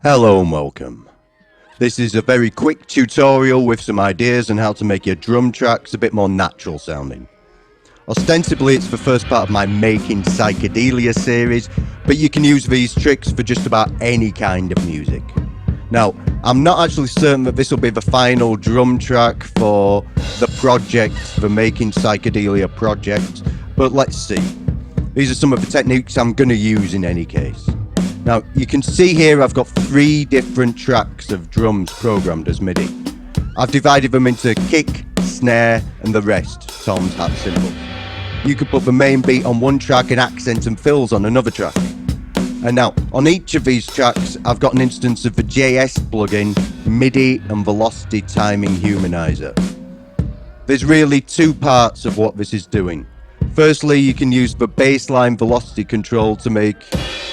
Hello and welcome. This is a very quick tutorial with some ideas on how to make your drum tracks a bit more natural sounding. Ostensibly it's the first part of my Making Psychedelia series, but you can use these tricks for just about any kind of music. Now, I'm not actually certain that this will be the final drum track for the project, the Making Psychedelia project, but let's see. These are some of the techniques I'm going to use in any case. Now, you can see here I've got 3 different tracks of drums programmed as MIDI. I've divided them into kick, snare, and the rest, toms, hats, cymbals. You could put the main beat on one track and accents and fills on another track. And now, on each of these tracks, I've got an instance of the JS plugin, MIDI and Velocity Timing Humanizer. There's really 2 parts of what this is doing. Firstly, you can use the baseline velocity control to make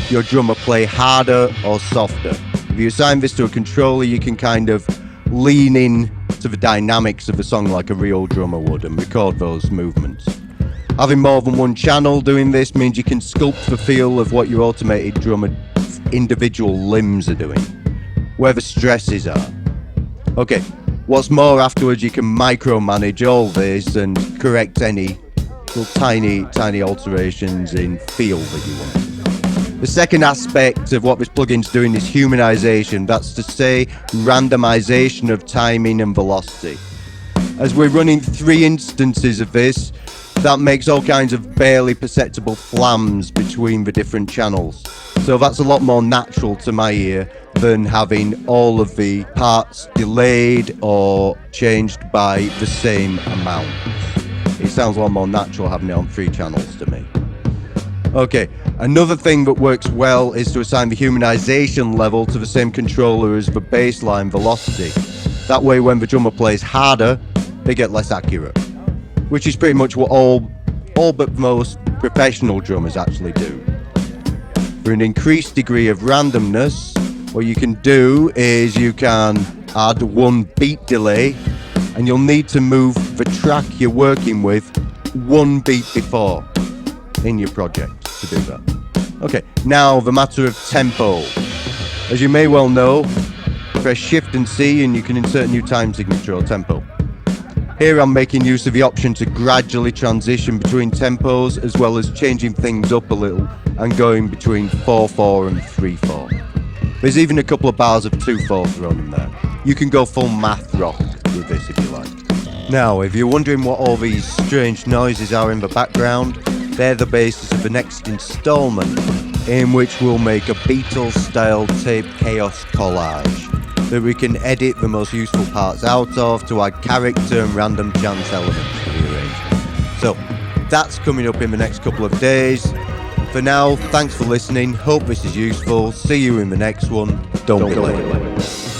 your drummer play harder or softer. If you assign this to a controller, you can kind of lean in to the dynamics of the song like a real drummer would and record those movements. Having more than one channel doing this means you can sculpt the feel of what your automated drummer's individual limbs are doing, where the stresses are. Okay, what's more, afterwards you can micromanage all this and correct any tiny alterations in feel that you want. The second aspect of what this plugin's doing is humanization, that's to say randomization of timing and velocity. As we're running 3 instances of this, that makes all kinds of barely perceptible flams between the different channels. So that's a lot more natural to my ear than having all of the parts delayed or changed by the same amount. It sounds a lot more natural having it on 3 channels to me. Okay, another thing that works well is to assign the humanization level to the same controller as the baseline velocity. That way when the drummer plays harder, they get less accurate. Which is pretty much what all but most professional drummers actually do. For an increased degree of randomness, what you can do is you can add 1 beat delay, and you'll need to move the track you're working with 1 beat before in your project to do that. Okay, now the matter of tempo. As you may well know, press Shift and C and you can insert a new time signature or tempo. Here I'm making use of the option to gradually transition between tempos as well as changing things up a little and going between 4/4 and 3/4. There's even a couple of bars of 2/4 thrown in there. You can go full math rock with this if you like. Now, if you're wondering what all these strange noises are in the background, they're the basis of the next installment, in which we'll make a Beatles-style tape chaos collage that we can edit the most useful parts out of to add character and random chance elements to the arrangement. So, that's coming up in the next couple of days. For now, thanks for listening, hope this is useful, see you in the next one, don't be late.